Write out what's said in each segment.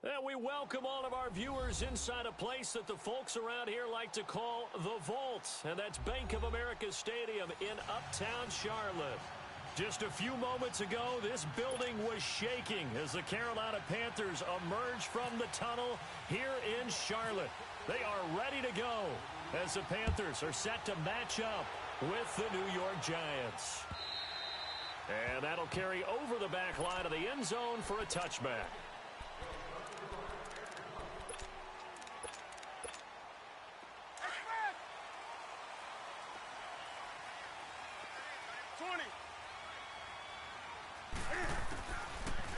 And we welcome all of our viewers inside a place that the folks around here like to call the Vault. And that's Bank of America Stadium in Uptown Charlotte. Just a few moments ago, this building was shaking as the Carolina Panthers emerged from the tunnel here in Charlotte. They are ready to go as the Panthers are set to match up with the New York Giants. And that'll carry over the back line of the end zone for a touchback.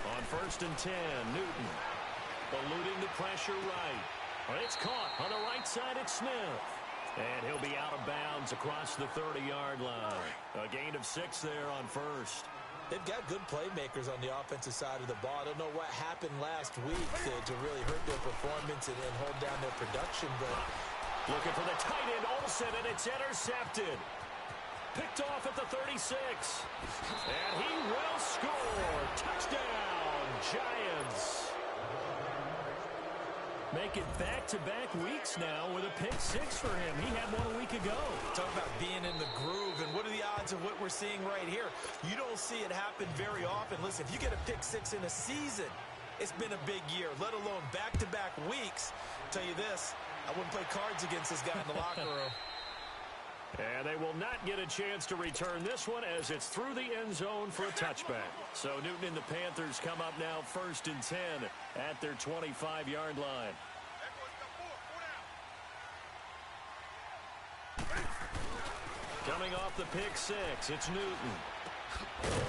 On 1st and 10, Newton eluding the pressure right. It's caught on the right side at Smith. And he'll be out of bounds across the 30-yard line. A gain of 6 there on 1st. They've got good playmakers on the offensive side of the ball. I don't know what happened last week to really hurt their performance and hold down their production. But looking for the tight end, Olsen, and it's intercepted. Picked off at the 36. And he will score. Touchdown, Giants. Make it back-to-back weeks now with a pick 6 for him. He had one a week ago. Talk about being in the groove, and what are the odds of what we're seeing right here? You don't see it happen very often. Listen, if you get a pick 6 in a season, it's been a big year, let alone back-to-back weeks. I'll tell you this, I wouldn't play cards against this guy in the locker room. And they will not get a chance to return this one as it's through the end zone for a touchback. So Newton and the Panthers come up now 1st and 10 at their 25-yard line. Coming off the pick 6, it's Newton.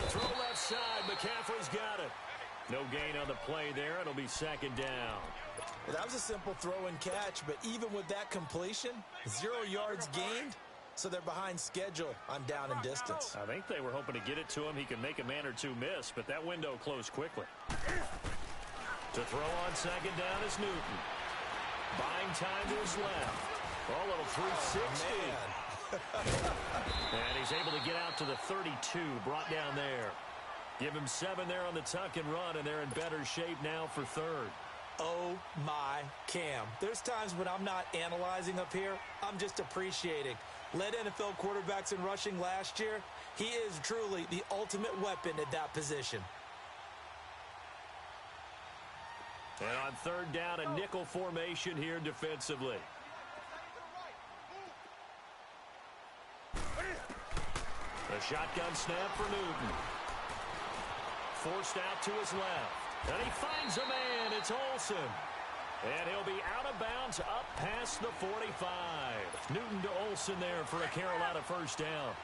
Throw left side, McCaffrey's got it. No gain on the play there. It'll be 2nd down. Well, that was a simple throw and catch, but even with that completion, 0 yards gained. So they're behind schedule on down and distance. I think they were hoping to get it to him. He could make a man or two miss, but that window closed quickly. To throw on 2nd down is Newton. Buying time to his left. A little 360. And he's able to get out to the 32, brought down there. Give him 7 there on the tuck and run, and they're in better shape now for 3rd. Oh, my Cam. There's times when I'm not analyzing up here. I'm just appreciating. Led NFL quarterbacks in rushing last year. He is truly the ultimate weapon at that position. And on 3rd down, a nickel formation here defensively. A shotgun snap for Newton. Forced out to his left. And he finds a man. It's Olsen. And he'll be out of bounds up past the 45. Newton to Olsen there for a Carolina 1st down.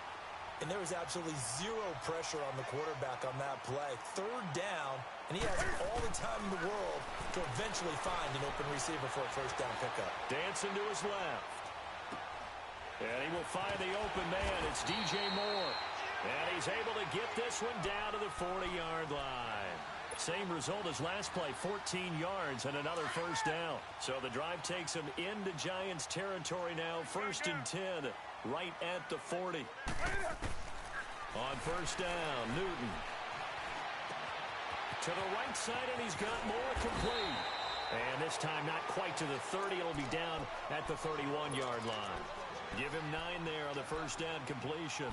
And there was absolutely 0 pressure on the quarterback on that play. 3rd down, and he has all the time in the world to eventually find an open receiver for a 1st down pickup. Dancing to his left. And he will find the open man. It's DJ Moore. And he's able to get this one down to the 40-yard line. Same result as last play, 14 yards and another 1st down. So the drive takes him into Giants territory now, 1st and 10, right at the 40. On 1st down, Newton. To the right side, and he's got Moore complete. And this time not quite to the 30. It'll be down at the 31-yard line. Give him 9 there on the 1st down completion.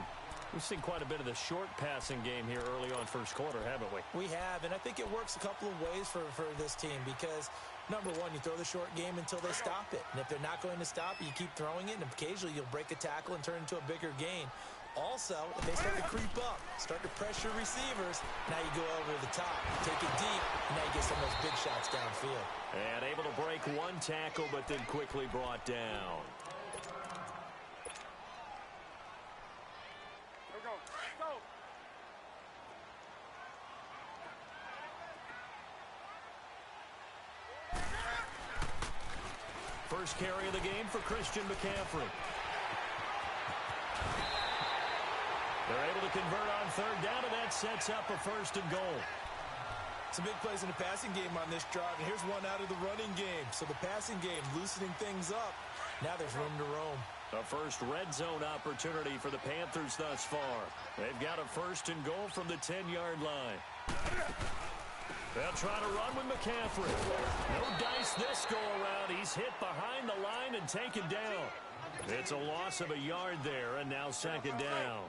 We've seen quite a bit of the short passing game here early on 1st quarter, haven't we? We have, and I think it works a couple of ways for this team because, number one, you throw the short game until they stop it. And if they're not going to stop it, you keep throwing it, and occasionally you'll break a tackle and turn it into a bigger gain. Also, if they start to creep up, start to pressure receivers, now you go over the top, take it deep, and now you get some of those big shots downfield. And able to break 1 tackle, but then quickly brought down. Go. First carry of the game for Christian McCaffrey. They're able to convert on 3rd down, and that sets up a 1st and goal. Some big plays in the passing game on this drive, and here's one out of the running game. So the passing game loosening things up. Now there's room to roam. A first red zone opportunity for the Panthers thus far. They've got a 1st and goal from the 10-yard line. They'll try to run with McCaffrey. No dice this go-around. He's hit behind the line and taken down. It's a loss of a yard there, and now second down.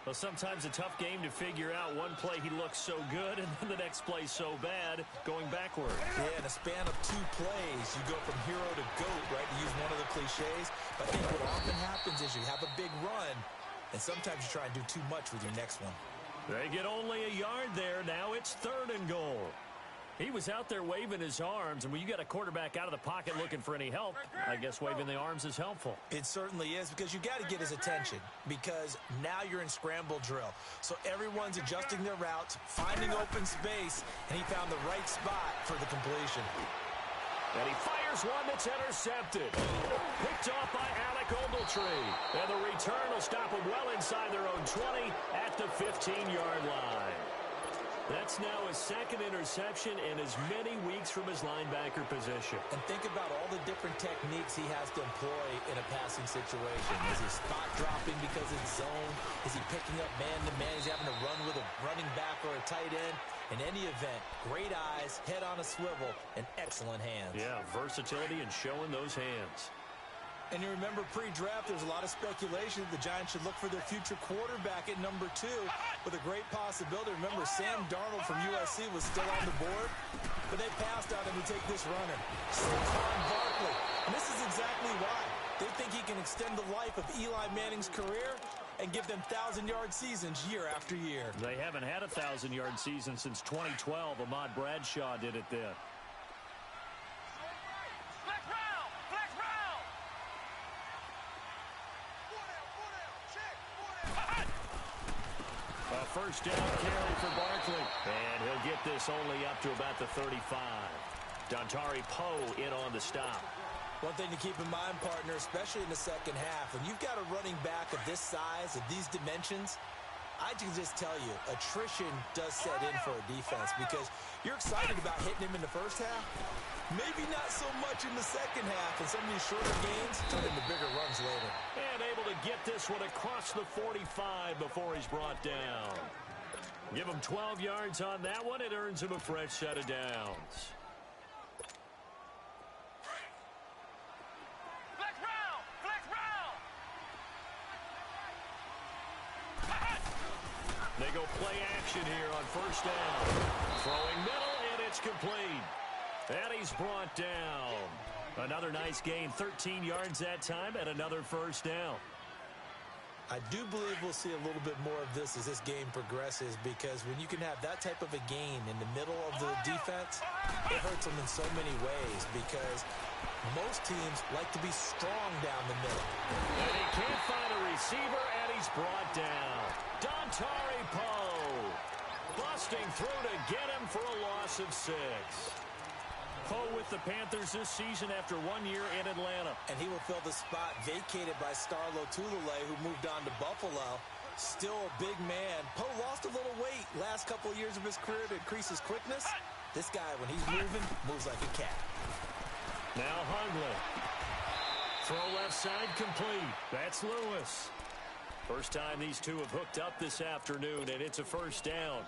Well, sometimes a tough game to figure out. One play he looks so good, and then the next play so bad, going backward. Yeah, in a span of 2 plays, you go from hero to GOAT, right, to use one of the cliches. But I think what often happens is you have a big run, and sometimes you try and do too much with your next one. They get only a yard there. Now it's 3rd and goal. He was out there waving his arms, and when you got a quarterback out of the pocket looking for any help, I guess waving the arms is helpful. It certainly is, because you got to get his attention, because now you're in scramble drill. So everyone's adjusting their routes, finding open space, and he found the right spot for the completion. And he fires one that's intercepted. Picked off by Alec Ogletree. And the return will stop them well inside their own 20 at the 15-yard line. That's now his 2nd interception in as many weeks from his linebacker position. And think about all the different techniques he has to employ in a passing situation. Is he spot dropping because it's zone? Is he picking up man-to-man? Is he having to run with a running back or a tight end? In any event, great eyes, head on a swivel, and excellent hands. Yeah, versatility and showing those hands. And you remember pre-draft, there's a lot of speculation that the Giants should look for their future quarterback at number 2 with a great possibility. Remember, Sam Darnold from USC was still on the board, but they passed on him to take this runner, Saquon Barkley. And this is exactly why. They think he can extend the life of Eli Manning's career and give them 1,000-yard seasons year after year. They haven't had a 1,000-yard season since 2012. Ahmad Bradshaw did it then. A first down carry for Barkley. And he'll get this only up to about the 35. Dontari Poe in on the stop. One thing to keep in mind, partner, especially in the second half, when you've got a running back of this size, of these dimensions, I can just tell you, attrition does set in for a defense, because you're excited about hitting him in the first half. Maybe not so much in the second half, and some of these shorter gains turn into bigger runs later. And able to get this one across the 45 before he's brought down. Give him 12 yards on that one. It earns him a fresh set of downs. They go play action here on first down. Throwing middle, and it's complete. And he's brought down. Another nice gain, 13 yards that time, and another first down. I do believe we'll see a little bit more of this as this game progresses, because when you can have that type of a gain in the middle of the defense, it hurts them in so many ways, because most teams like to be strong down the middle. And he can't find a receiver, and he's brought down. Dontari Poe busting through to get him for a loss of 6. Poe with the Panthers this season after 1 year in Atlanta. And he will fill the spot vacated by Starlo Tulele, who moved on to Buffalo. Still a big man. Poe lost a little weight last couple of years of his career to increase his quickness. This guy, when he's moving, moves like a cat. Now Hundley. Throw left side complete. That's Lewis. First time these two have hooked up this afternoon, and it's a first down.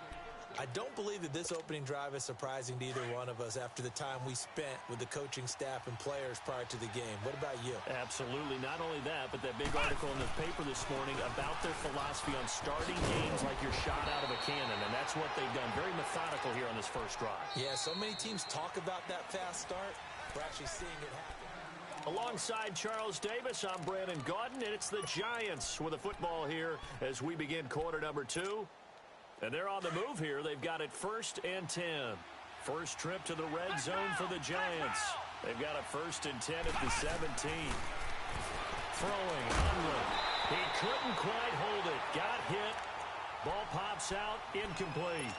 I don't believe that this opening drive is surprising to either one of us after the time we spent with the coaching staff and players prior to the game. What about you? Absolutely. Not only that, but that big article in the paper this morning about their philosophy on starting games like you're shot out of a cannon, and that's what they've done. Very methodical here on this first drive. Yeah, so many teams talk about that fast start. We're actually seeing it happen. Alongside Charles Davis, I'm Brandon Gaudin, and it's the Giants with a football here as we begin quarter number 2. And they're on the move here. They've got it 1st and 10. First trip to the red zone for the Giants. They've got a 1st and 10 at the 17. Throwing, Hundley. He couldn't quite hold it. Got hit. Ball pops out, incomplete.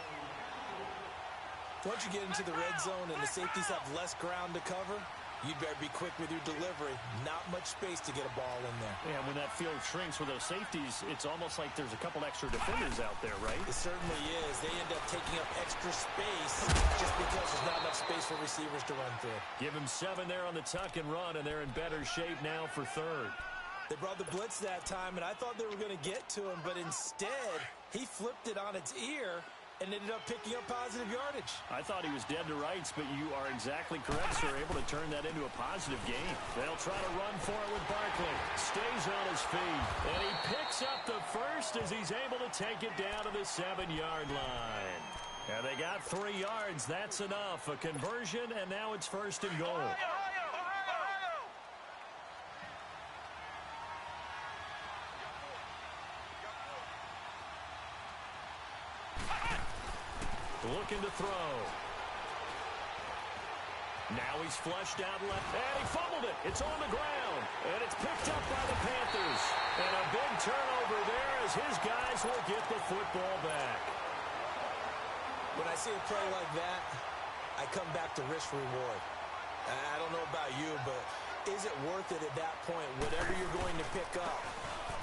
Once you get into the red zone and the safeties have less ground to cover, you'd better be quick with your delivery. Not much space to get a ball in there. Yeah, when that field shrinks with those safeties, it's almost like there's a couple extra defenders out there, right? It certainly is. They end up taking up extra space just because there's not enough space for receivers to run through. Give him 7 there on the tuck and run, and they're in better shape now for 3rd. They brought the blitz that time, and I thought they were going to get to him, but instead, he flipped it on its ear and ended up picking up positive yardage. I thought he was dead to rights, but you are exactly correct, sir. Able to turn that into a positive gain. They'll try to run for it with Barkley. Stays on his feet, and he picks up the first as he's able to take it down to the 7-yard line. And they got 3 yards. That's enough. A conversion, and now it's 1st and goal. Looking to throw. Now he's flushed out left, and he fumbled it. It's on the ground, and it's picked up by the Panthers. And a big turnover there as his guys will get the football back. When I see a play like that, I come back to risk-reward. I don't know about you, but is it worth it at that point, whatever you're going to pick up,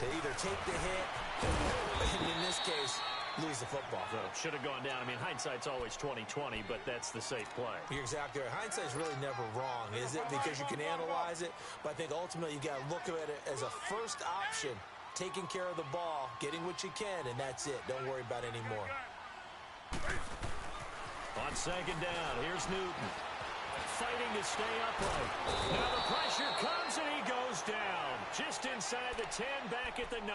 to either take the hit, and in this case, lose the football? So should have gone down. I mean, hindsight's always 20/20, but that's the safe play. You're exactly right. Hindsight's really never wrong, is it? Because you can analyze it, but I think ultimately you got to look at it as a first option, taking care of the ball, getting what you can, and that's it. Don't worry about any more. On 2nd down, here's Newton. Fighting to stay upright. Now the pressure comes, and he goes down. Just inside the 10, back at the 9.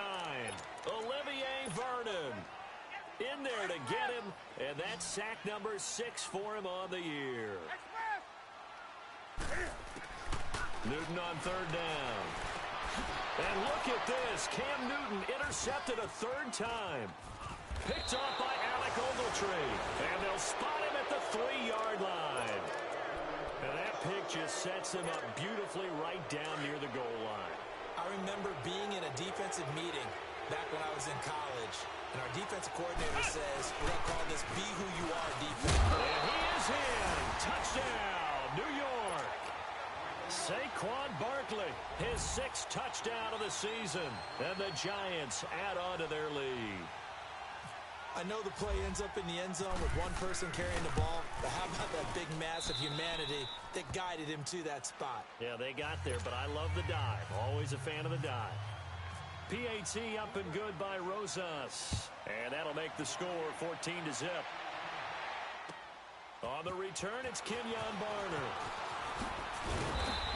Olivier Vernon in there to get him, and that's sack number 6 for him on the year. Newton on 3rd down. And look at this. Cam Newton intercepted a 3rd time. Picked off by Alec Ogletree. And they'll spot him at the 3-yard line. And that pick just sets him up beautifully right down near the goal line. I remember being in a defensive meeting back when I was in college, and our defensive coordinator says, we're going to call this Be Who You Are defense. And he is in. Touchdown, New York. Saquon Barkley, his 6th touchdown of the season. And the Giants add on to their lead. I know the play ends up in the end zone with one person carrying the ball, but how about that big mass of humanity that guided him to that spot? Yeah, they got there, but I love the dive. Always a fan of the dive. PAT up and good by Rosas. And that'll make the score 14-0. On the return, it's Kenyon Barner.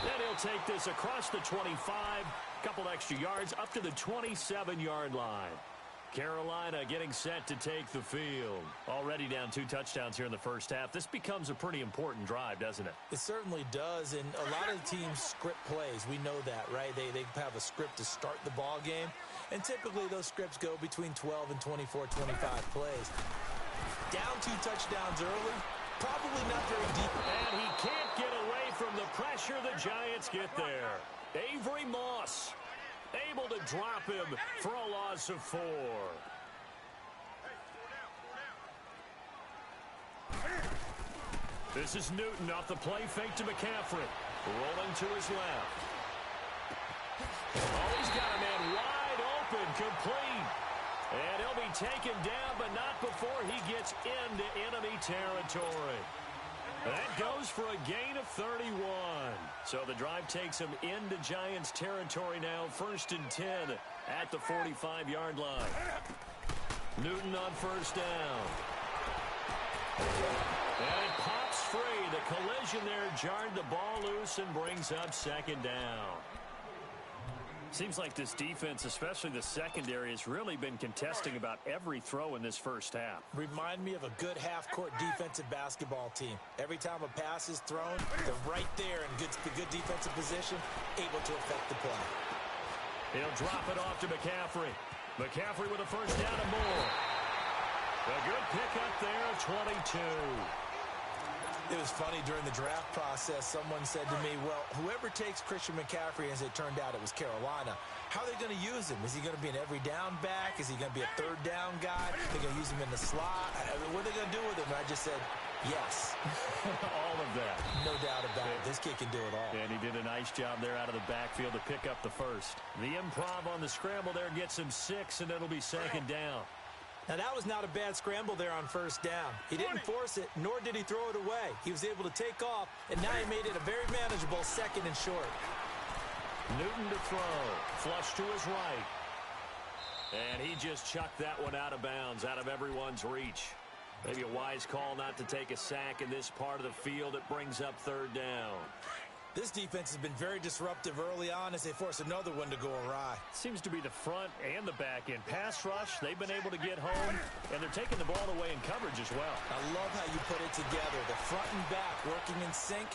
Then he'll take this across the 25, couple extra yards, up to the 27-yard line. Carolina getting set to take the field. Already down 2 touchdowns here in the first half. This becomes a pretty important drive, doesn't it? It certainly does, and a lot of teams script plays. We know that, right? They have a script to start the ball game, and typically those scripts go between 12 and 24, 25 plays. Down 2 touchdowns early, probably not very deep. And he can't get away from the pressure. The Giants get there. Avery Moss able to drop him for a loss of 4. This is Newton off the play fake to McCaffrey. Rolling to his left. Oh, he's got a man wide open, complete. And he'll be taken down, but not before he gets into enemy territory. That goes for a gain of 31. So the drive takes him into Giants territory now. 1st and 10 at the 45-yard line. Newton on 1st down. And it pops free. The collision there jarred the ball loose and brings up 2nd down. Seems like this defense, especially the secondary, has really been contesting about every throw in this first half. Remind me of a good half-court defensive basketball team. Every time a pass is thrown, they're right there in good defensive position, able to affect the play. He'll drop it off to McCaffrey. McCaffrey with a 1st down and more. A good pickup there of 22. It was funny, during the draft process, someone said to me, well, whoever takes Christian McCaffrey, as it turned out it was Carolina, how are they going to use him? Is he going to be an every down back? Is he going to be a 3rd down guy? Are they going to use him in the slot? What are they going to do with him? And I just said, yes. All of that. No doubt about it. This kid can do it all. And he did a nice job there out of the backfield to pick up the 1st. The improv on the scramble there gets him 6, and it'll be 2nd down. Now, that was not a bad scramble there on 1st down. He didn't force it, nor did he throw it away. He was able to take off, and now he made it a very manageable 2nd and short. Newton to throw. Flush to his right. And he just chucked that one out of bounds, out of everyone's reach. Maybe a wise call not to take a sack in this part of the field. It brings up third down. This defense has been very disruptive early on as they force another one to go awry. Seems to be the front and the back end. Pass rush, they've been able to get home, and they're taking the ball away in coverage as well. I love how you put it together. The front and back working in sync,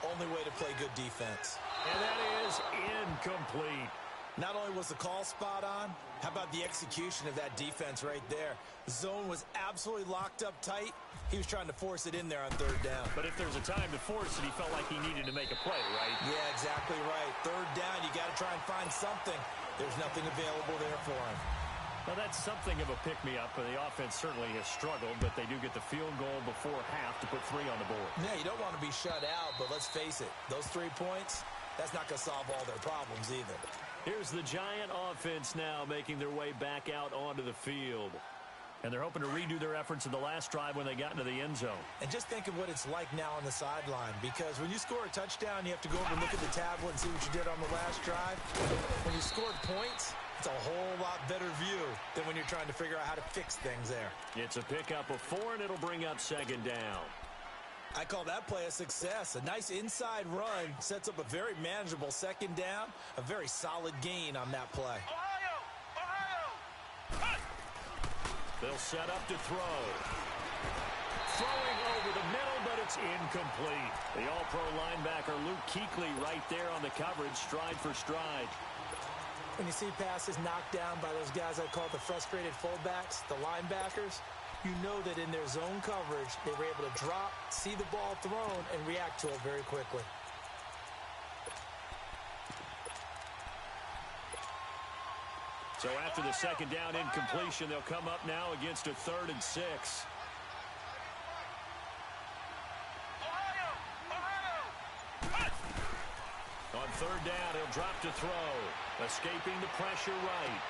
only way to play good defense. And that is incomplete. Not only was the call spot on, how about the execution of that defense right there? The zone was absolutely locked up tight. He was trying to force it in there on third down. But if there's a time to force it, he felt like he needed to make a play, right? Yeah, exactly right. Third down, you got to try and find something. There's nothing available there for him. Now, that's something of a pick-me-up, and the offense certainly has struggled, but they do get the field goal before half to put 3 on the board. Yeah, you don't want to be shut out, but let's face it, those 3 points, that's not going to solve all their problems either. Here's the Giant offense now making their way back out onto the field. And they're hoping to redo their efforts in the last drive when they got into the end zone. And just think of what it's like now on the sideline, because when you score a touchdown, you have to go over and look at the tablet and see what you did on the last drive. When you scored points, it's a whole lot better view than when you're trying to figure out how to fix things there. It's a pickup of 4, and it'll bring up second down. I call that play a success. A nice inside run sets up a very manageable second down, a very solid gain on that play. They'll set up to throw. Throwing over the middle, but it's incomplete. The all-pro linebacker Luke Kuechly right there on the coverage, stride for stride. When you see passes knocked down by those guys I call the frustrated fullbacks, the linebackers, you know that in their zone coverage, they were able to drop, see the ball thrown, and react to it very quickly. So after the second down incompletion, they'll come up now against a 3rd and 6. On third down, he'll drop to throw. Escaping the pressure right.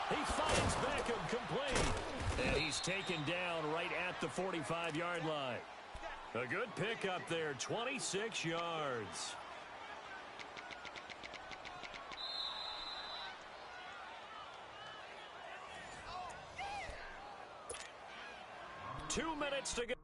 He finds Beckham complete. And he's taken down right at the 45-yard line. A good pickup there, 26 yards. Two minutes to go.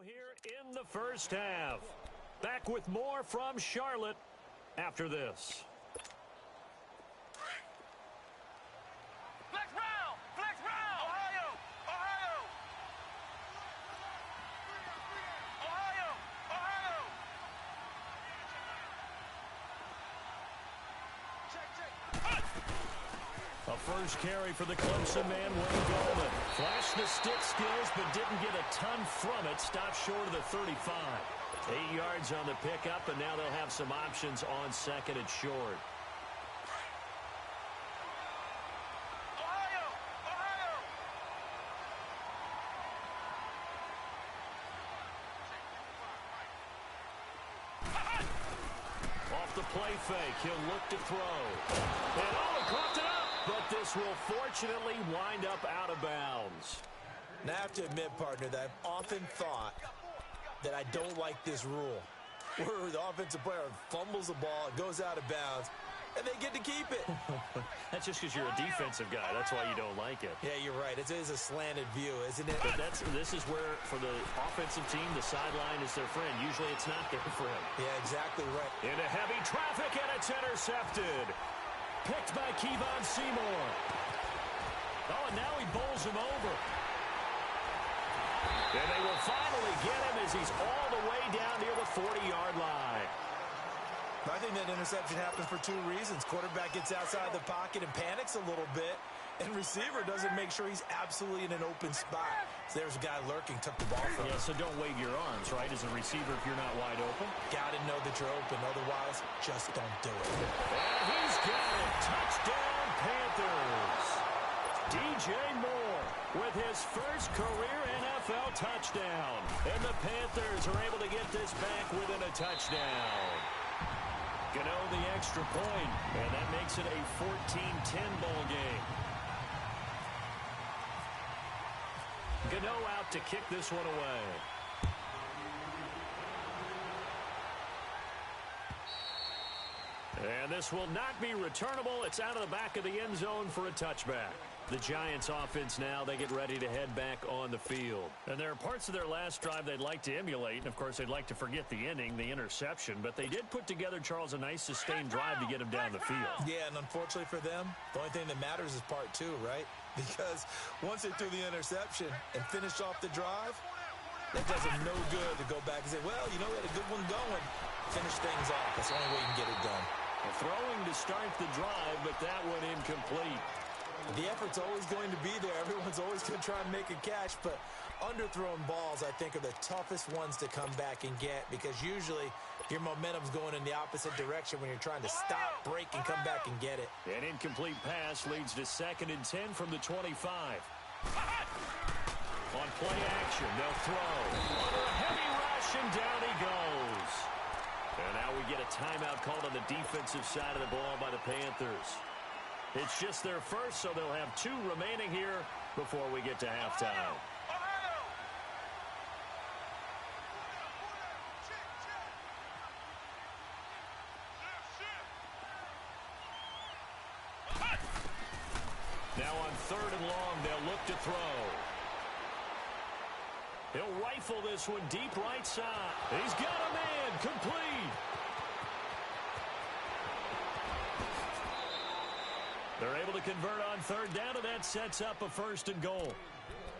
Here in the first half. Back with more from Charlotte after this. Flex round! Flex round! Ohio! Ohio! Ohio! Ohio! Check. A first carry for the Clemson man, Wayne Gallman. Flashed the stick skills, but didn't get a ton from it. Stopped short of the 35. 8 yards on the pickup, and now they'll have some options on second and short. Ohio! Ohio! Off the play fake, he'll look to throw. And oh, coughed it up, but this will fortunately wind up out of bounds. Now, I have to admit, partner, that I've often thought that I don't like this rule, where the offensive player fumbles the ball, it goes out of bounds, and they get to keep it. That's just because you're a defensive guy. That's why you don't like it. Yeah, you're right. It is a slanted view, isn't it? But this is where, for the offensive team, the sideline is their friend. Usually it's not there for him. Yeah, exactly right. Into heavy traffic, and it's intercepted. Picked by Kevon Seymour. Oh, and now he bowls him over. And they will finally get him as he's all the way down near the 40-yard line. I think that interception happens for two reasons. Quarterback gets outside the pocket and panics a little bit, and receiver doesn't make sure he's absolutely in an open spot. So there's a guy lurking, took the ball from him. Yeah, so don't wave your arms, right, as a receiver if you're not wide open. Got to know that you're open. Otherwise, just don't do it. And he's got it. Touchdown, Panthers. DJ Moore with his first career NFL touchdown. And the Panthers are able to get this back within a touchdown. Gano the extra point, and that makes it a 14-10 ball game. Gano out to kick this one away. And this will not be returnable. It's out of the back of the end zone for a touchback. The Giants offense now, they get ready to head back on the field. And there are parts of their last drive they'd like to emulate. And, of course, they'd like to forget the ending, the interception. But they did put together, Charles, a nice sustained drive to get him down the field. Yeah, and unfortunately for them, the only thing that matters is part two, right? Because once they threw the interception and finished off the drive, that does them no good to go back and say, well, you know, we had a good one going. Finish things off. That's the only way you can get it done. Throwing to start the drive, but that one incomplete. The effort's always going to be there. Everyone's always going to try and make a catch, but underthrown balls, I think, are the toughest ones to come back and get because usually your momentum's going in the opposite direction when you're trying to stop, break, and come back and get it. An incomplete pass leads to 2nd and 10 from the 25. On play action, they'll throw. Under a heavy rush, and down he goes. And now we get a timeout called on the defensive side of the ball by the Panthers. It's just their first, so they'll have 2 remaining here before we get to halftime. Now on 3rd and long, they'll look to throw. He'll rifle this one deep right side. He's got a man, complete. They're able to convert on 3rd down, and that sets up a 1st and goal.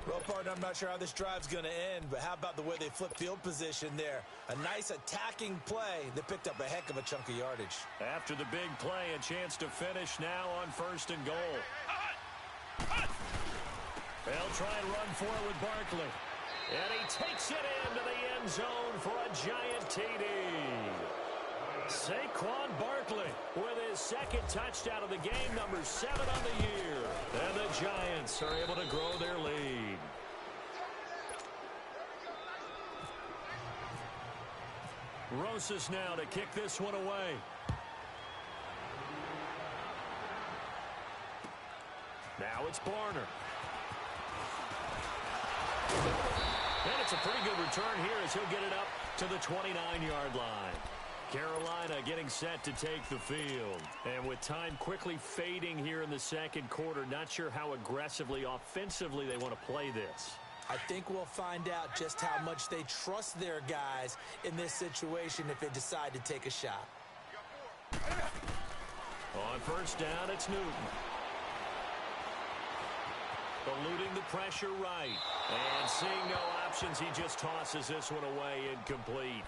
Well, partner, I'm not sure how this drive's going to end, but how about the way they flip field position there? A nice attacking play. They picked up a heck of a chunk of yardage. After the big play, a chance to finish now on 1st and goal. They'll try and run for it with Barkley. And he takes it into the end zone for a giant TD. Saquon Barkley with his 2nd touchdown of the game, number 7 on the year. And the Giants are able to grow their lead. Rosas now to kick this one away. Now it's Barner. And it's a pretty good return here as he'll get it up to the 29-yard line. Carolina getting set to take the field. And with time quickly fading here in the 2nd quarter, not sure how aggressively, offensively they want to play this. I think we'll find out just how much they trust their guys in this situation if they decide to take a shot. On first down, it's Newton. Eluding the pressure right. And seeing no options, he just tosses this one away incomplete.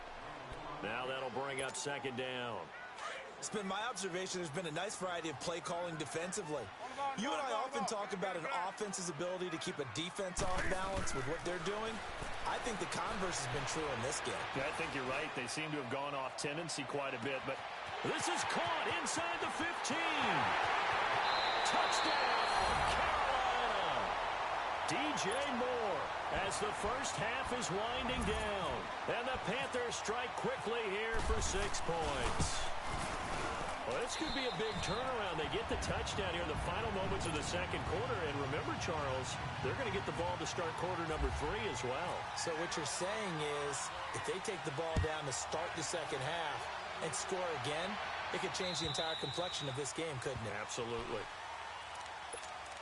Now that'll bring up second down. It's been my observation there's been a nice variety of play calling defensively. You and I often talk about an offense's ability to keep a defense off balance with what they're doing. I think the converse has been true in this game. Yeah, I think you're right. They seem to have gone off tendency quite a bit, but this is caught inside the 15. Touchdown, Carolina. DJ Moore as the first half is winding down. And the Panthers strike quickly here for 6 points. Well, this could be a big turnaround. They get the touchdown here in the final moments of the second quarter. And remember, Charles, they're going to get the ball to start quarter number 3 as well. So what you're saying is if they take the ball down to start the second half and score again, it could change the entire complexion of this game, couldn't it? Absolutely.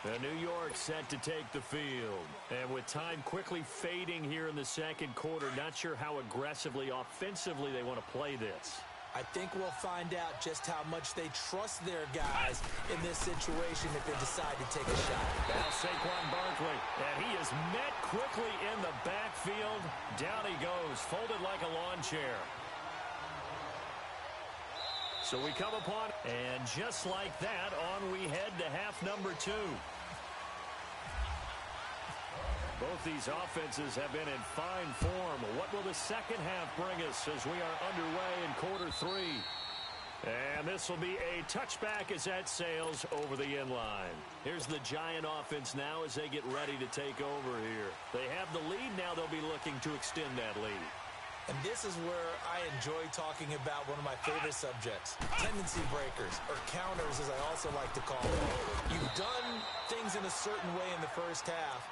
The New York set to take the field. And with time quickly fading here in the second quarter, not sure how aggressively, offensively they want to play this. I think we'll find out just how much they trust their guys in this situation if they decide to take a shot. Now Saquon Barkley, and he is met quickly in the backfield. Down he goes, folded like a lawn chair. So we come upon, and just like that, on we head to half number 2. Both these offenses have been in fine form. What will the second half bring us as we are underway in quarter 3? And this will be a touchback as that sails over the inline. Here's the Giant offense now as they get ready to take over here. They have the lead now. They'll be looking to extend that lead. And this is where I enjoy talking about one of my favorite subjects, tendency breakers, or counters as I also like to call them. You've done things in a certain way in the first half,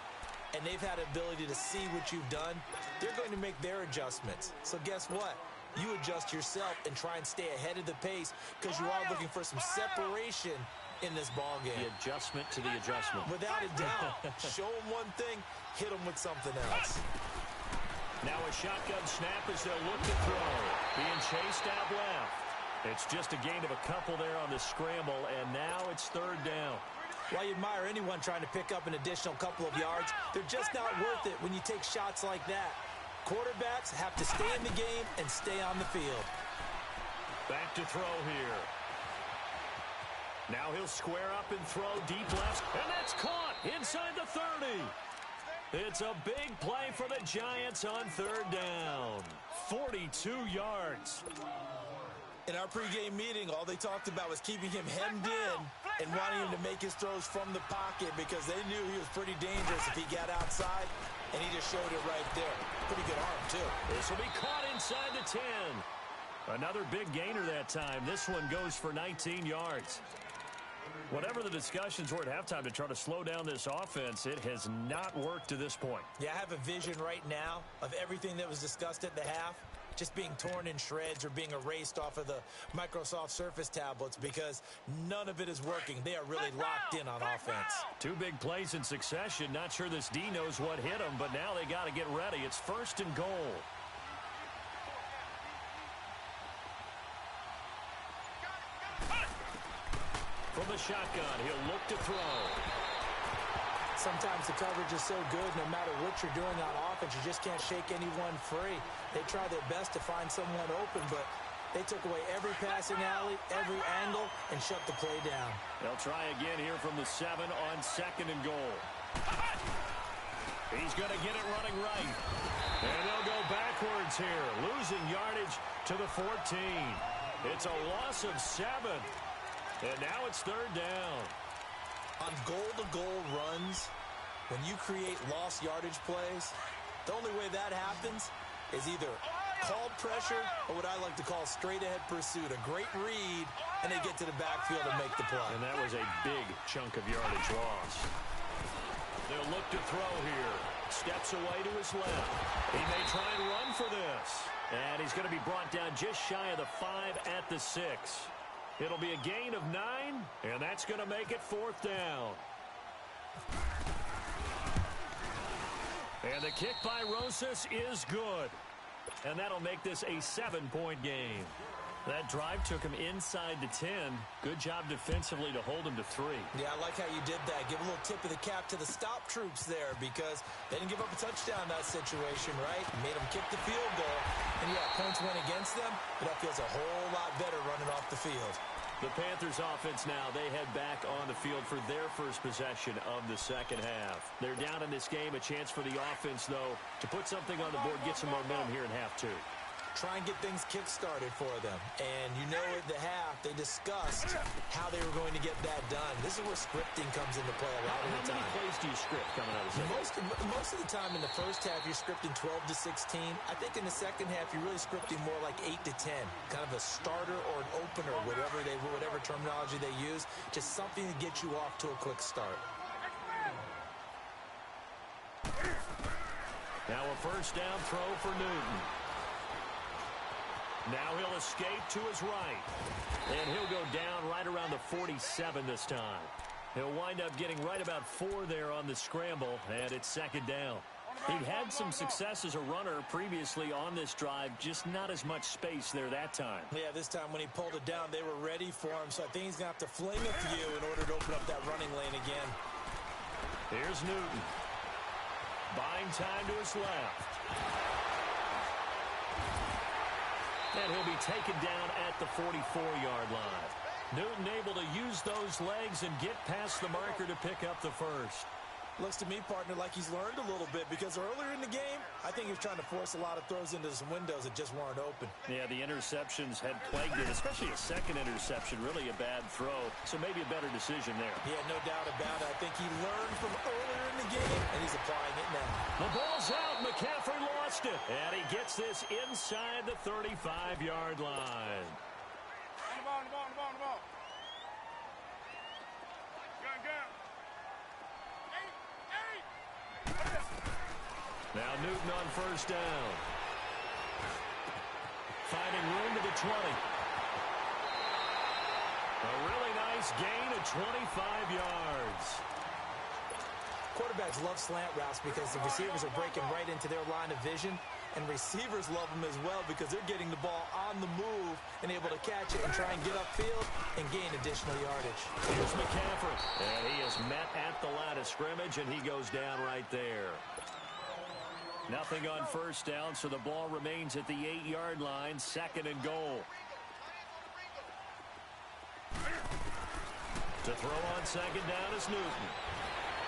and they've had the ability to see what you've done. They're going to make their adjustments. So guess what? You adjust yourself and try and stay ahead of the pace because you are looking for some separation in this ball game. The adjustment to the adjustment. Without a doubt. Show them one thing, hit them with something else. Now a shotgun snap as they'll look to throw. Being chased out left. It's just a gain of a couple there on the scramble, and now it's third down. While you admire anyone trying to pick up an additional couple of yards, they're just not worth it when you take shots like that. Quarterbacks have to stay in the game and stay on the field. Back to throw here. Now he'll square up and throw deep left, and that's caught inside the 30. It's a big play for the Giants on third down. 42 yards. In our pregame meeting, all they talked about was keeping him hemmed in and wanting him to make his throws from the pocket because they knew he was pretty dangerous if he got outside, and he just showed it right there. Pretty good arm, too. This will be caught inside the 10. Another big gainer that time. This one goes for 19 yards. Whatever the discussions were at halftime to try to slow down this offense, it has not worked to this point. Yeah, I have a vision right now of everything that was discussed at the half just being torn in shreds or being erased off of the Microsoft Surface tablets because none of it is working. They are really locked in on offense. 2 big plays in succession. Not sure this D knows what hit him, but now they got to get ready. It's first and goal. From the shotgun, he'll look to throw. Sometimes the coverage is so good, no matter what you're doing on offense, you just can't shake anyone free. They try their best to find someone open, but they took away every passing alley, every angle, and shut the play down. They'll try again here from the 7 on second and goal. He's going to get it running right. And they'll go backwards here, losing yardage to the 14. It's a loss of 7. And now it's third down. On goal-to-goal runs, when you create lost yardage plays, the only way that happens is either called pressure or what I like to call straight-ahead pursuit. A great read, and they get to the backfield and make the play. And that was a big chunk of yardage loss. They'll look to throw here. Steps away to his left. He may try and run for this. And he's going to be brought down just shy of the 5 at the 6. It'll be a gain of 9, and that's going to make it fourth down. And the kick by Rosas is good. And that'll make this a 7-point game. That drive took him inside the 10. Good job defensively to hold him to 3. Yeah, I like how you did that. Give a little tip of the cap to the stop troops there because they didn't give up a touchdown in that situation, right? Made them kick the field goal. And, yeah, points went against them, but that feels a whole lot better running off the field. The Panthers offense now, they head back on the field for their first possession of the second half. They're down in this game. A chance for the offense, though, to put something on the board, get some momentum here in half 2. Try and get things kick-started for them. And you know at the half, they discussed how they were going to get that done. This is where scripting comes into play a lot of the time. How many plays do you script coming out of the second? Most of the time in the first half, you're scripting 12 to 16. I think in the second half, you're really scripting more like 8 to 10. Kind of a starter or an opener, whatever terminology they use. Just something to get you off to a quick start. Now a first down throw for Newton. Now he'll escape to his right. And he'll go down right around the 47 this time. He'll wind up getting right about 4 there on the scramble, and it's second down. He'd had some success as a runner previously on this drive, just not as much space there that time. Yeah, this time when he pulled it down, they were ready for him, so I think he's going to have to fling a few in order to open up that running lane again. Here's Newton. Buying time to his left. And he'll be taken down at the 44-yard line. Newton able to use those legs and get past the marker to pick up the first. Looks to me, partner, like he's learned a little bit because earlier in the game, I think he was trying to force a lot of throws into some windows that just weren't open. Yeah, the interceptions had plagued it, especially a second interception, really a bad throw. So maybe a better decision there. Yeah, no doubt about it. I think he learned from earlier in the game, and he's applying it now. The ball's out. McCaffrey lost it. And he gets this inside the 35-yard line. On the ball. Gun. Now Newton on first down. Finding room to the 20. A really nice gain of 25 yards. Quarterbacks love slant routes because the receivers are breaking right into their line of vision, and receivers love them as well because they're getting the ball on the move and able to catch it and try and get upfield and gain additional yardage. Here's McCaffrey, and he is met at the line of scrimmage, and he goes down right there. Nothing on first down, so the ball remains at the 8-yard line, second and goal. To throw on second down is Newton.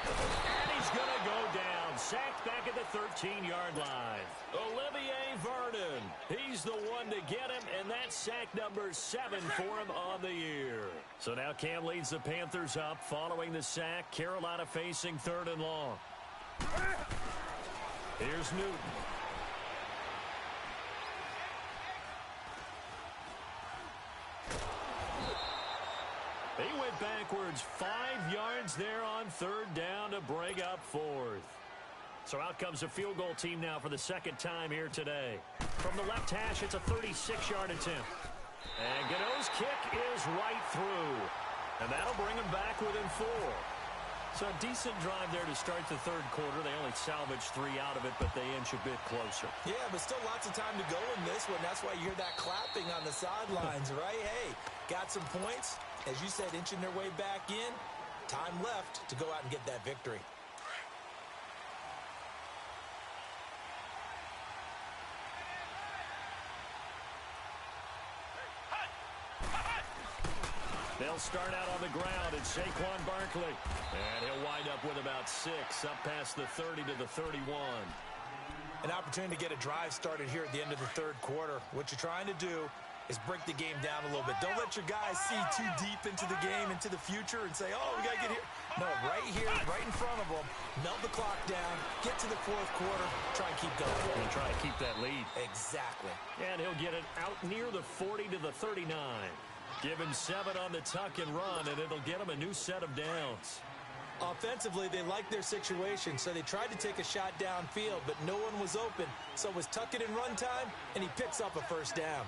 And he's going to go down. Sacked back at the 13-yard line. Olivier Vernon. He's the one to get him, and that's sack number 7 for him on the year. So now Cam leads the Panthers up following the sack. Carolina facing third and long. Here's Newton. He went backwards 5 yards there on third down to bring up fourth. So out comes the field goal team now for the second time here today. From the left hash, it's a 36-yard attempt. And Gano's kick is right through. And that'll bring him back within 4. So a decent drive there to start the third quarter. They only salvaged 3 out of it, but they inch a bit closer. Yeah, but still lots of time to go in this one. That's why you hear that clapping on the sidelines, right? Hey, got some points. As you said, inching their way back in. Time left to go out and get that victory. They'll start out on the ground. It's Saquon Barkley. And he'll wind up with about 6, up past the 30 to the 31. An opportunity to get a drive started here at the end of the third quarter. What you're trying to do is break the game down a little bit. Don't let your guys see too deep into the game, into the future, and say, oh, we got to get here. No, right here, right in front of them, melt the clock down, get to the fourth quarter, try and keep going. And try to keep that lead. Exactly. And he'll get it out near the 40 to the 39. Give him 7 on the tuck and run, and it'll get him a new set of downs. Offensively, they liked their situation, so they tried to take a shot downfield, but no one was open. So it was tuck it and run time, and he picks up a first down.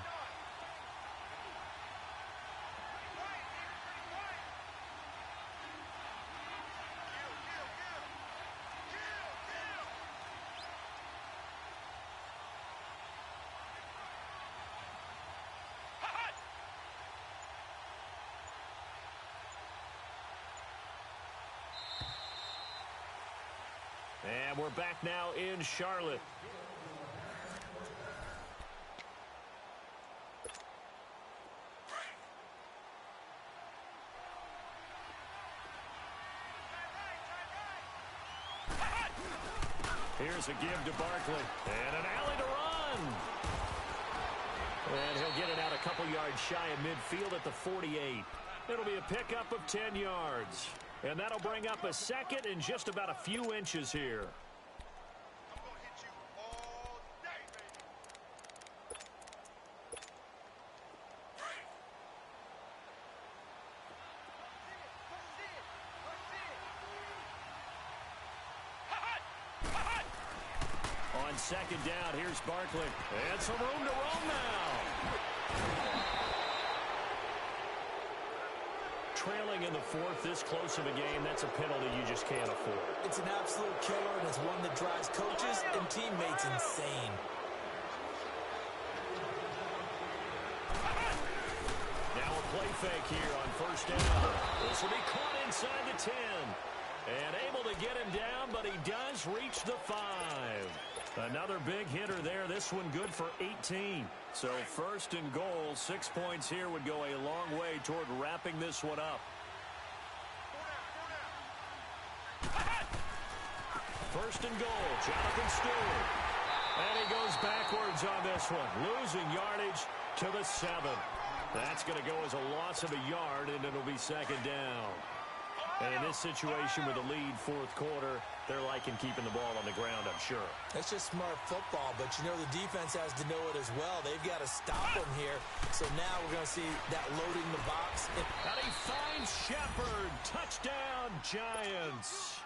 And we're back now in Charlotte. Here's a give to Barkley. And an alley to run. And he'll get it out a couple yards shy of midfield at the 48. It'll be a pickup of 10 yards. And that'll bring up a second in just about a few inches here. I'm going to hit you all day, baby. On second down, here's Barkley. And some room to roam now. Trailing in the fourth, this close of a game, that's a penalty you just can't afford. It's an absolute killer, and it's one that drives coaches and teammates insane. Now a play fake here on first down. This will be caught inside the 10. And able to get him down, but he does reach the 5. Another big hitter there. This one good for 18. So first and goal, 6 points here would go a long way toward wrapping this one up. First and goal, Jonathan Stewart. And he goes backwards on this one, losing yardage to the 7. That's going to go as a loss of a yard, and it'll be second down. And in this situation with a lead fourth quarter, they're liking keeping the ball on the ground, I'm sure. That's just smart football, but you know the defense has to know it as well. They've got to stop them here. So now we're going to see that loading the box. And he finds Shepard. Touchdown, Giants.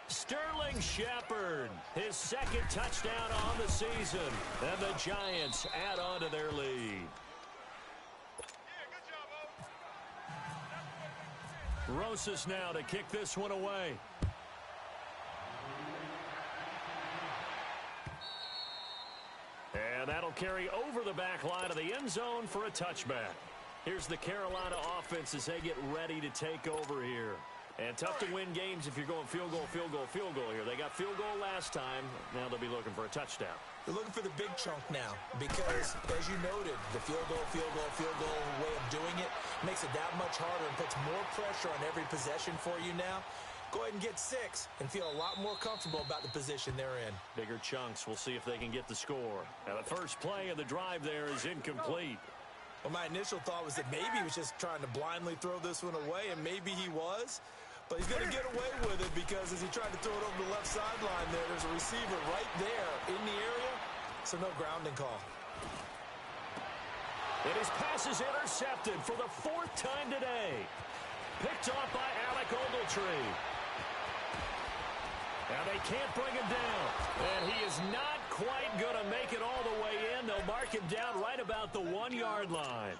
Sterling Shepard, his second touchdown on the season. And the Giants add on to their lead. Rosas now to kick this one away. And that'll carry over the back line of the end zone for a touchback. Here's the Carolina offense as they get ready to take over here. And tough to win games if you're going field goal, field goal, field goal here. They got field goal last time. Now they'll be looking for a touchdown. They're looking for the big chunk now because, as you noted, the field goal way of doing it makes it that much harder and puts more pressure on every possession for you now. Go ahead and get 6 and feel a lot more comfortable about the position they're in. Bigger chunks. We'll see if they can get the score. Now, the first play of the drive there is incomplete. Well, my initial thought was that maybe he was just trying to blindly throw this one away, and maybe he was. But he's going to get away with it because as he tried to throw it over the left sideline there's a receiver right there in the area, so no grounding call. And his pass is intercepted for the 4th time today. Picked off by Alec Ogletree. Now they can't bring him down. And he is not quite going to make it all the way in. They'll mark him down right about the 1-yard line.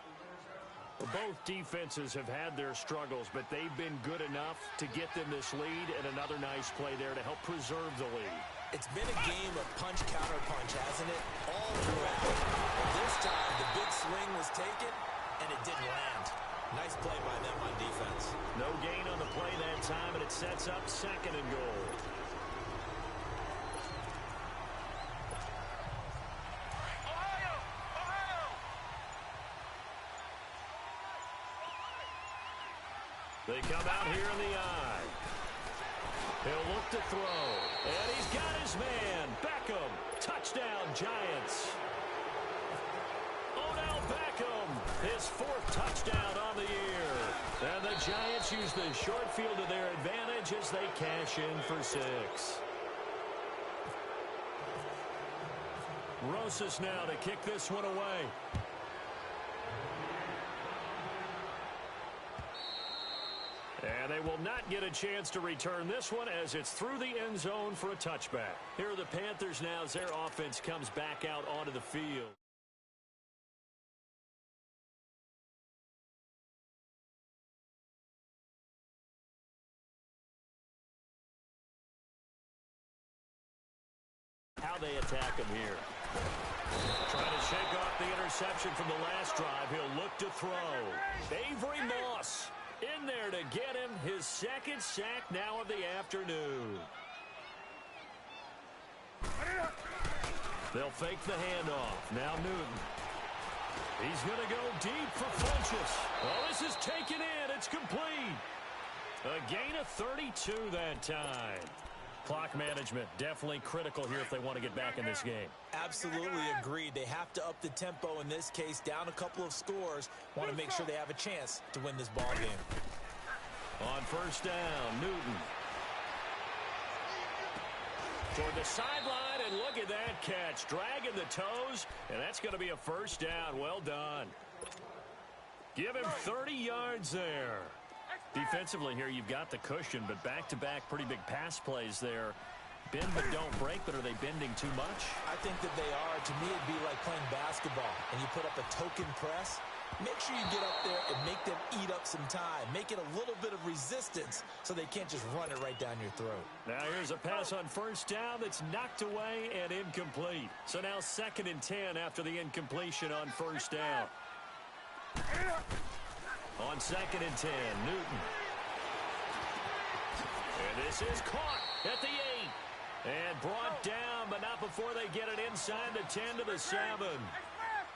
Both defenses have had their struggles, but they've been good enough to get them this lead, and another nice play there to help preserve the lead. It's been a game of punch-counter-punch, hasn't it? All throughout. But this time, the big swing was taken, and it didn't land. Nice play by them on defense. No gain on the play that time, and it sets up second and goal. They come out here in the eye. He'll look to throw. And he's got his man. Beckham. Touchdown, Giants. Odell Beckham. His 4th touchdown on the year. And the Giants use the short field to their advantage as they cash in for 6. Rosas now to kick this one away. And they will not get a chance to return this one as it's through the end zone for a touchback. Here are the Panthers now as their offense comes back out onto the field. How they attack him here. Trying to shake off the interception from the last drive. He'll look to throw. Avery Moss. In there to get him, his second sack now of the afternoon. They'll fake the handoff. Now Newton. He's going to go deep for Funchess. Oh, this is taken in. It's complete. A gain of 32 that time. Clock management definitely critical here if they want to get back in this game. Absolutely agreed. They have to up the tempo in this case, down a couple of scores. Want to make sure they have a chance to win this ball game. On first down, Newton. Toward the sideline, and look at that catch. Dragging the toes, and that's going to be a first down. Well done. Give him 30 yards there. Defensively here, you've got the cushion, but back-to-back pretty big pass plays there. Bend but don't break, but are they bending too much? I think that they are. To me, it'd be like playing basketball, and you put up a token press. Make sure you get up there and make them eat up some time. Make it a little bit of resistance so they can't just run it right down your throat. Now here's a pass on first down that's knocked away and incomplete. So now 2nd and 10 after the incompletion on first down. On 2nd and 10, Newton. And this is caught at the 8. And brought down, but not before they get it inside the 10 to the 7.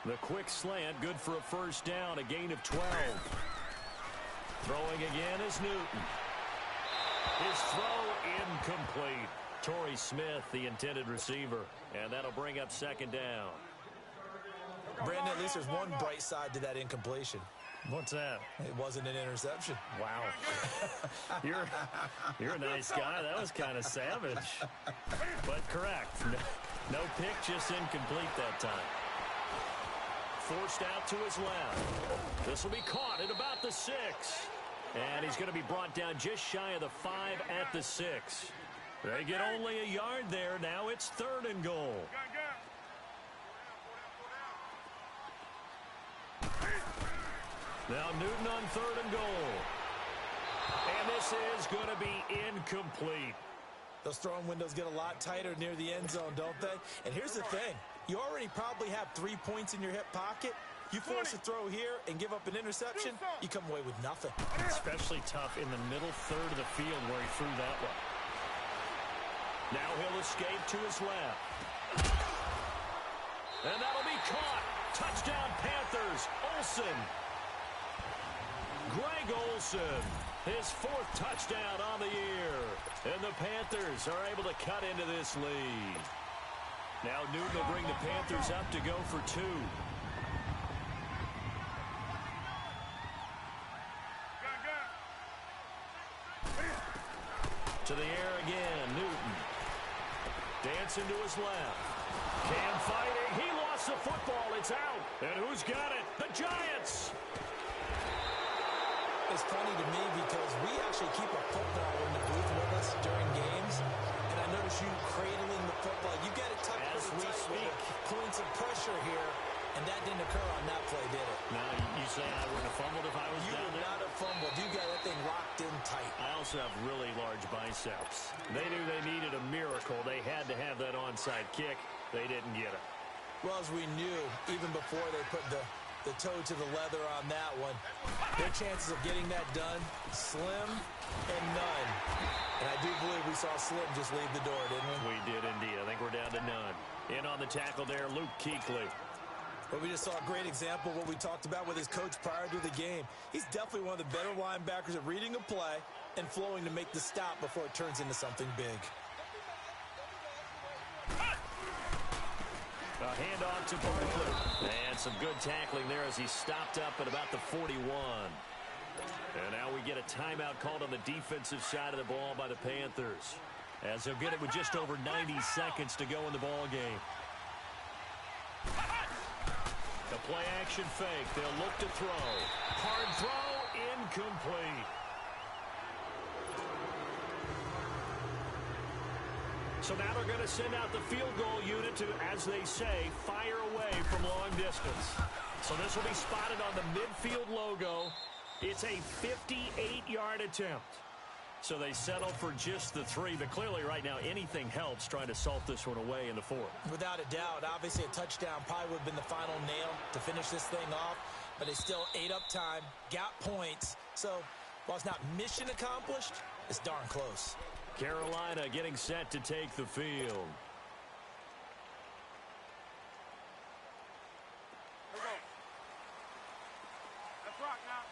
The quick slant, good for a first down, a gain of 12. Throwing again is Newton. His throw incomplete. Torrey Smith, the intended receiver. And that'll bring up 2nd down. Brandon, at least there's one bright side to that incompletion. What's that? It wasn't an interception. Wow. You're a nice guy. That was kind of savage. But correct. No pick, just incomplete that time. Forced out to his left. This will be caught at about the 6. And he's going to be brought down just shy of the 5 at the 6. They get only a yard there. Now it's 3rd and goal. Now Newton on 3rd and goal. And this is going to be incomplete. Those throwing windows get a lot tighter near the end zone, don't they? And here's the thing. You already probably have 3 points in your hip pocket. You force a throw here and give up an interception, you come away with nothing. Especially tough in the middle third of the field where he threw that one. Now he'll escape to his left. And that'll be caught. Touchdown Panthers. Olsen. Greg Olsen, his 4th touchdown on the year. And the Panthers are able to cut into this lead. Now Newton will bring the Panthers up to go for 2. To the air again, Newton. Dancing to his left. Cam fighting. He lost the football. It's out. And who's got it? The Giants. It's funny to me because we actually keep a football in the booth with us during games. And I notice you cradling the football. You get it tucked as we speak. Pulling some pressure here. And that didn't occur on that play, did it? No, you say I wouldn't have fumbled if I was you down there? You would not have fumbled. You got that thing locked in tight. I also have really large biceps. They knew they needed a miracle. They had to have that onside kick. They didn't get it. Well, as we knew, even before they put the toe to the leather on that one, their chances of getting that done, slim and none. And I do believe we saw Slim just leave the door, didn't we? We did indeed. I think we're down to none. In on the tackle there, Luke Kuechly. But we just saw a great example of what we talked about with his coach prior to the game. He's definitely one of the better linebackers at reading a play and flowing to make the stop before it turns into something big. A handoff to Barkley. And some good tackling there as he stopped up at about the 41. And now we get a timeout called on the defensive side of the ball by the Panthers, as they'll get it with just over 90 seconds to go in the ball game. The play-action fake. They'll look to throw. Hard throw, incomplete. So now they're going to send out the field goal unit to, as they say, fire away from long distance. So this will be spotted on the midfield logo. It's a 58-yard attempt. So they settle for just the 3, but clearly right now anything helps trying to salt this one away in the 4th. Without a doubt, obviously a touchdown probably would have been the final nail to finish this thing off, but they still ate up time, got points. So While it's not mission accomplished, it's darn close. Carolina getting set to take the field. Let's rock now.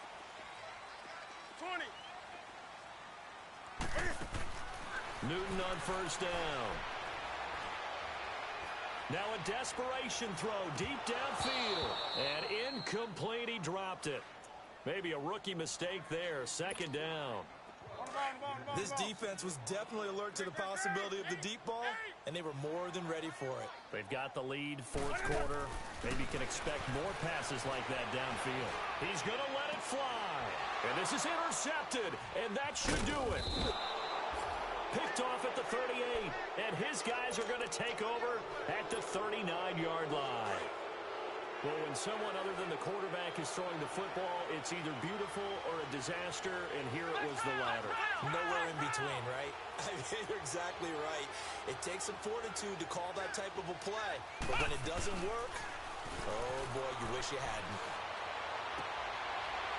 20. Newton on first down. Now a desperation throw deep downfield. And incomplete, he dropped it. Maybe a rookie mistake there. Second down. This defense was definitely alert to the possibility of the deep ball, and they were more than ready for it. They've got the lead, fourth quarter. Maybe can expect more passes like that downfield. He's going to let it fly. And this is intercepted, and that should do it. Picked off at the 38, and his guys are going to take over at the 39-yard line. Well, when someone other than the quarterback is throwing the football, it's either beautiful or a disaster, and here it was the latter. Nowhere in between, right? You're exactly right. It takes some fortitude to call that type of a play, but when it doesn't work, oh boy, you wish you hadn't.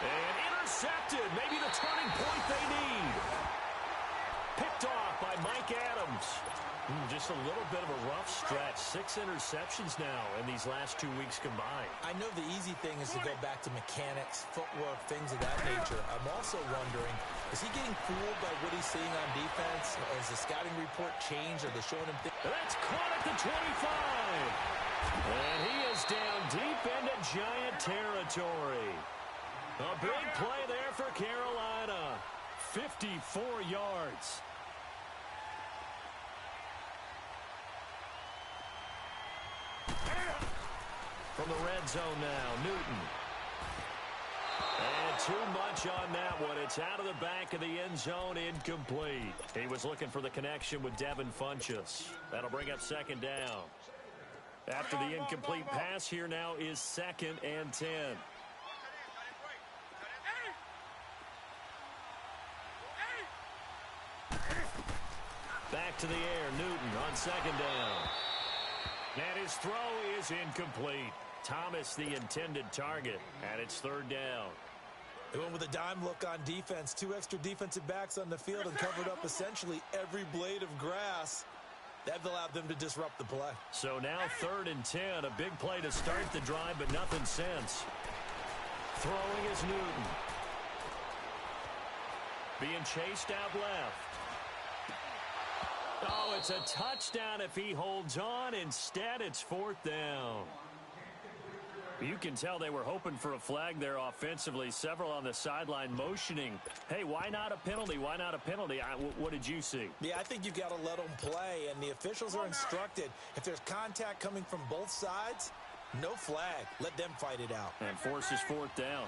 And intercepted, maybe the turning point they need. Picked off by Mike Adams. Just a little bit of a rough stretch. 6 interceptions now in these last 2 weeks combined. I know the easy thing is to go back to mechanics, footwork, things of that nature. I'm also wondering, is he getting fooled by what he's seeing on defense? Has the scouting report changed? Are they showing him things? That's caught at the 25. And he is down deep into Giant territory. A big play there for Carolina. 54 yards. From the red zone now, Newton. And too much on that one. It's out of the back of the end zone, incomplete. He was looking for the connection with Devin Funchess. That'll bring up second down. After the incomplete pass, here now is 2nd and 10. Back to the air, Newton on second down. And his throw is incomplete. Thomas the intended target, and it's 3rd down. They went with a dime look on defense. 2 extra defensive backs on the field and covered up essentially every blade of grass. That allowed them to disrupt the play. So now 3rd and 10. A big play to start the drive, but nothing since. Throwing is Newton. Being chased out left. Oh, it's a touchdown if he holds on. Instead, it's 4th down. You can tell they were hoping for a flag there offensively. Several on the sideline motioning. Hey, why not a penalty? Why not a penalty? What did you see? Yeah, I think you've got to let them play, and the officials are instructed. If there's contact coming from both sides, no flag. Let them fight it out. And forces 4th down.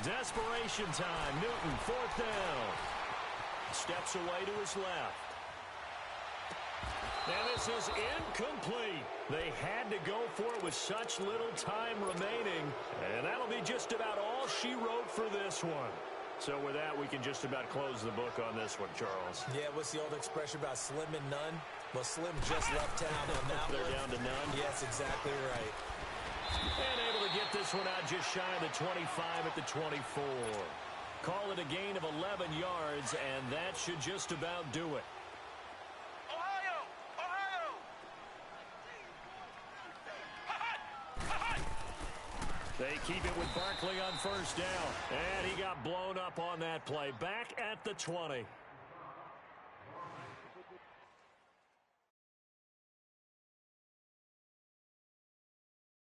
Desperation time. Newton, 4th down. Steps away to his left. And this is incomplete. They had to go for it with such little time remaining. And that'll be just about all she wrote for this one. So with that, we can just about close the book on this one, Charles. Yeah, what's the old expression about slim and none? Well, Slim just left town on that They're one. down to none. Yes, exactly right. And able to get this one out just shy of the 25 at the 24. Call it a gain of 11 yards, and that should just about do it. Ohio! Ohio! They keep it with Barkley on first down, and he got blown up on that play. Back at the 20.